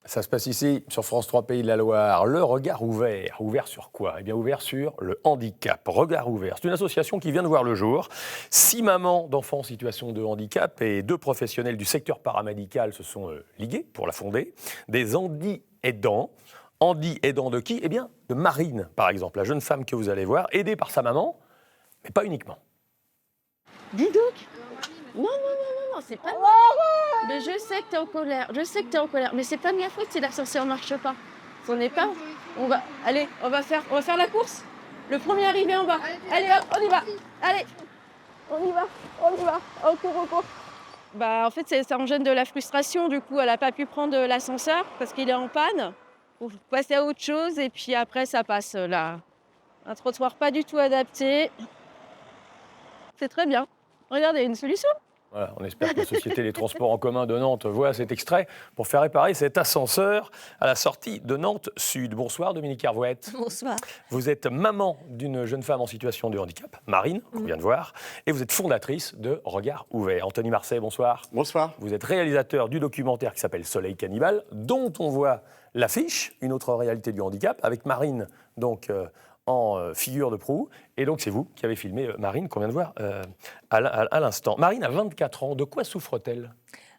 Ça se passe ici, sur France 3 Pays de la Loire. Le regard ouvert. Ouvert sur quoi? Eh bien, ouvert sur le handicap. Regard ouvert. C'est une association qui vient de voir le jour. 6 mamans d'enfants en situation de handicap et 2 professionnels du secteur paramédical se sont ligués pour la fonder. Des handi aidants. Handi aidants de qui? Eh bien, de Marine, par exemple, la jeune femme que vous allez voir, aidée par sa maman, mais pas uniquement. Dis donc. Non, c'est pas moi. Mais je sais que t'es en colère, mais c'est pas de ma faute si l'ascenseur marche pas. On n'est pas. On va faire la course. Le premier arrivé en bas. Allez hop, on y va. Allez, on y va. On court. Bah en fait ça engendre de la frustration, du coup elle a pas pu prendre l'ascenseur parce qu'il est en panne. Pour passer à autre chose et puis après ça passe là. Un trottoir pas du tout adapté. C'est très bien. Regardez, une solution. Voilà, on espère que la Société des Transports en commun de Nantes voit cet extrait pour faire réparer cet ascenseur à la sortie de Nantes Sud. Bonsoir Dominique Hervouette. Bonsoir. Vous êtes maman d'une jeune femme en situation de handicap, Marine, qu'on vient de voir, et vous êtes fondatrice de Regard Ouvert. Anthony Marseille, bonsoir. Bonsoir. Vous êtes réalisateur du documentaire qui s'appelle Soleil Cannibale, dont on voit l'affiche, une autre réalité du handicap, avec Marine donc en figure de proue. Et donc, c'est vous qui avez filmé Marine, qu'on vient de voir à l'instant. Marine a 24 ans. De quoi souffre-t-elle?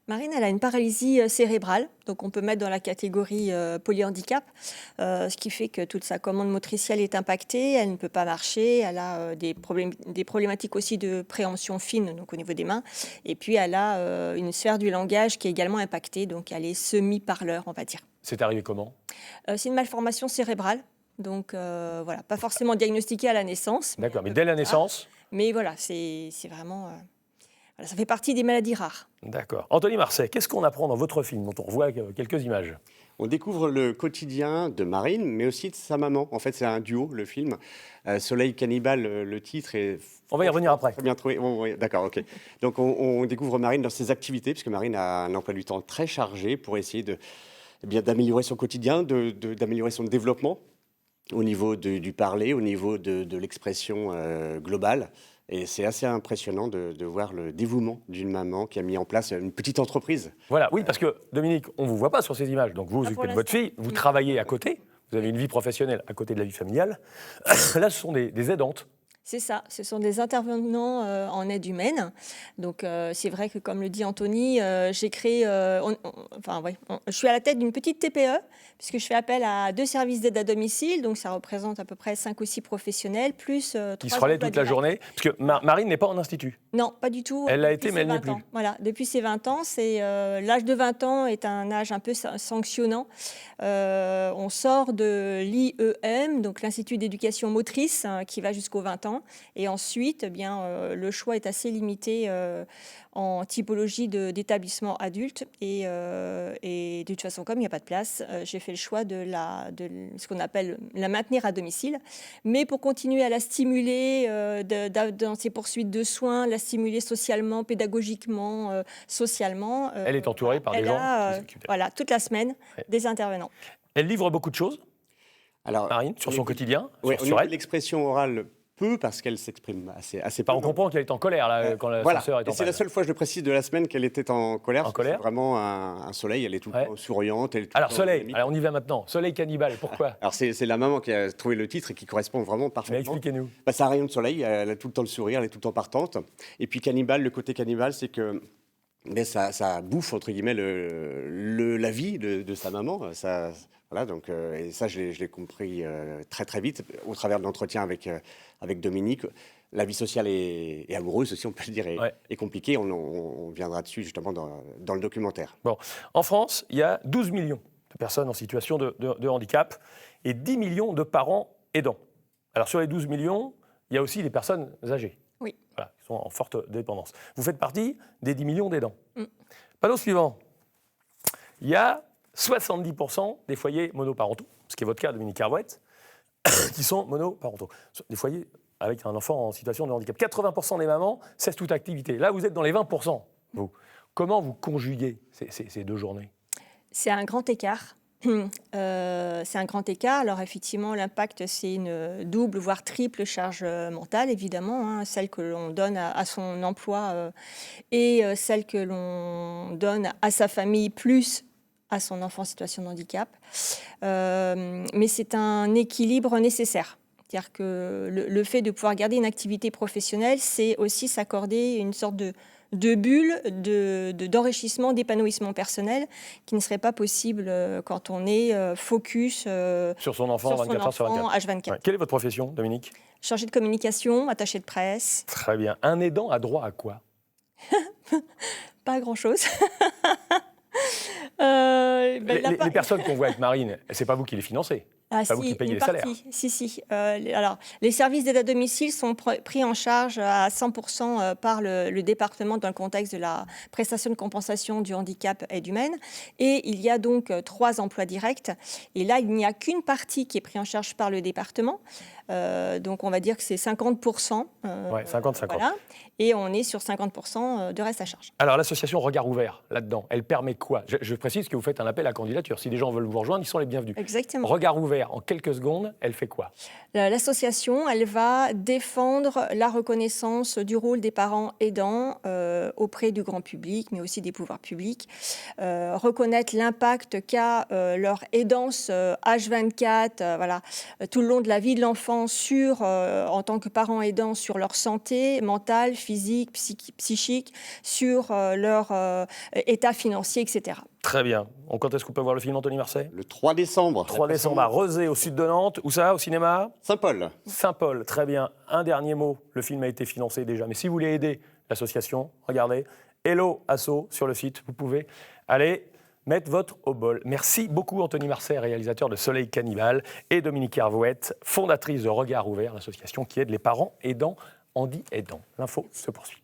Marine, elle a une paralysie cérébrale, donc on peut mettre dans la catégorie polyhandicap, ce qui fait que toute sa commande motricielle est impactée, elle ne peut pas marcher, elle a des problématiques aussi de préhension fine, donc au niveau des mains, et puis elle a une sphère du langage qui est également impactée, donc elle est semi-parleur, on va dire. C'est arrivé comment? C'est une malformation cérébrale. Donc voilà, pas forcément diagnostiquée à la naissance. D'accord, mais dès la naissance? Mais voilà, c'est vraiment... ça fait partie des maladies rares. D'accord. Anthony Marseille, qu'est-ce qu'on apprend dans votre film, dont on revoit quelques images? On découvre le quotidien de Marine, mais aussi de sa maman. En fait, c'est un duo, le film. Soleil Cannibale, le titre est... On va y revenir après. Très bien trouvé. Bon, oui, d'accord, ok. Donc, on découvre Marine dans ses activités, puisque Marine a un emploi du temps très chargé pour essayer d'améliorer son quotidien, d'améliorer son développement au niveau du parler, au niveau de l'expression globale. Et c'est assez impressionnant de voir le dévouement d'une maman qui a mis en place une petite entreprise. Voilà, oui, parce que Dominique, on ne vous voit pas sur ces images. Donc vous occupez de votre fille, vous travaillez à côté, vous avez une vie professionnelle à côté de la vie familiale. Là, ce sont des aidantes. C'est ça, ce sont des intervenants en aide humaine. Donc c'est vrai que, comme le dit Anthony, j'ai créé, je suis à la tête d'une petite TPE, puisque je fais appel à 2 services d'aide à domicile, donc ça représente à peu près 5 ou 6 professionnels, plus 3 qui se relaient toute la journée, parce que Marine n'est pas en institut. Non, pas du tout. Elle l'a été, mais elle n'y est plus. Voilà, depuis ses 20 ans, l'âge de 20 ans est un âge un peu sanctionnant. On sort de l'IEM, donc l'Institut d'éducation motrice, qui va jusqu'aux 20 ans. Et ensuite, le choix est assez limité en typologie d'établissement adulte. Et de toute façon, comme il n'y a pas de place, j'ai fait le choix de ce qu'on appelle la maintenir à domicile. Mais pour continuer à la stimuler dans ses poursuites de soins, la stimuler socialement, pédagogiquement, socialement. Elle est entourée par des gens qui s'occupent d'elle. Voilà, toute la semaine, des intervenants. Elle livre beaucoup de choses, Alors, Marine, sur son quotidien, oui, sur elle. L'expression orale peu, parce qu'elle s'exprime assez peu. On comprend qu'elle est en colère là, quand l'ascenseur voilà. est en panne. C'est la seule fois, je le précise, de la semaine qu'elle était en colère. En colère. C'est vraiment un soleil, elle est tout le temps souriante. Alors Soleil, on y va maintenant. Soleil Cannibale, pourquoi? Alors c'est la maman qui a trouvé le titre et qui correspond vraiment Mais parfaitement. expliquez-nous. C'est un rayon de soleil, elle a tout le temps le sourire, elle est tout le temps partante. Et puis Cannibale, le côté cannibale, c'est que ça bouffe, entre guillemets, la vie de sa maman. Voilà, donc, et ça, je l'ai compris très très vite au travers de l'entretien avec Dominique. La vie sociale et amoureuse aussi, on peut le dire, est compliquée. On viendra dessus justement dans le documentaire. Bon, en France, il y a 12 millions de personnes en situation de handicap et 10 millions de parents aidants. Alors sur les 12 millions, il y a aussi des personnes âgées. Oui. Voilà, qui sont en forte dépendance. Vous faites partie des 10 millions d'aidants. Panneau suivant. Il y a 70% des foyers monoparentaux, ce qui est votre cas, Dominique Hervouette, qui sont monoparentaux. Des foyers avec un enfant en situation de handicap. 80% des mamans cessent toute activité. Là, vous êtes dans les 20%. Vous. Comment vous conjuguez ces 2 journées? C'est un grand écart. C'est un grand écart. Alors effectivement, l'impact, c'est une double, voire triple charge mentale, évidemment, celle que l'on donne à son emploi et celle que l'on donne à sa famille, plus à son enfant en situation de handicap. Mais c'est un équilibre nécessaire. C'est-à-dire que le fait de pouvoir garder une activité professionnelle, c'est aussi s'accorder une sorte de bulle d'enrichissement, d'épanouissement personnel qui ne serait pas possible quand on est focus Sur son enfant, 24 heures sur 24. H24. Ouais. Quelle est votre profession, Dominique? Chargé de communication, attaché de presse, Très bien. Un aidant a droit à quoi? pas grand-chose. Les personnes qu'on voit avec Marine, c'est pas vous qui les financez. Ah, C'est pas vous qui payez les salaires. Si. Alors, les services d'aide à domicile sont pris en charge à 100% par le département dans le contexte de la prestation de compensation du handicap aide humaine. Et il y a donc 3 emplois directs. Et là, il n'y a qu'une partie qui est prise en charge par le département. Donc, on va dire que c'est 50%. Ouais, 50-50. Voilà. Et on est sur 50% de reste à charge. Alors, l'association Regard Ouvert, là-dedans, elle permet quoi? Je précise que vous faites un appel à candidature. Si des gens veulent vous rejoindre, ils sont les bienvenus. Exactement. Regard Ouvert, en quelques secondes, elle fait quoi? L'association, elle va défendre la reconnaissance du rôle des parents aidants auprès du grand public, mais aussi des pouvoirs publics. Reconnaître l'impact qu'a leur aidance H24, voilà, tout le long de la vie de l'enfant en tant que parents aidants, sur leur santé mentale, physique, psychique, sur leur état financier, etc. Très bien. Quand est-ce qu'on peut voir le film, Anthony Marseille? Le 3 décembre. 3 décembre à Rezé, au sud de Nantes. Où ça? Au cinéma Saint-Paul. Saint-Paul, très bien. Un dernier mot. Le film a été financé déjà. Mais si vous voulez aider l'association, regardez. Hello Asso sur le site. Vous pouvez aller mettre votre au bol. Merci beaucoup Anthony Marseille, réalisateur de Soleil Cannibal, et Dominique Hervouette, fondatrice de Regard Ouvert, l'association qui aide les parents aidants, handi aidants. L'info se poursuit.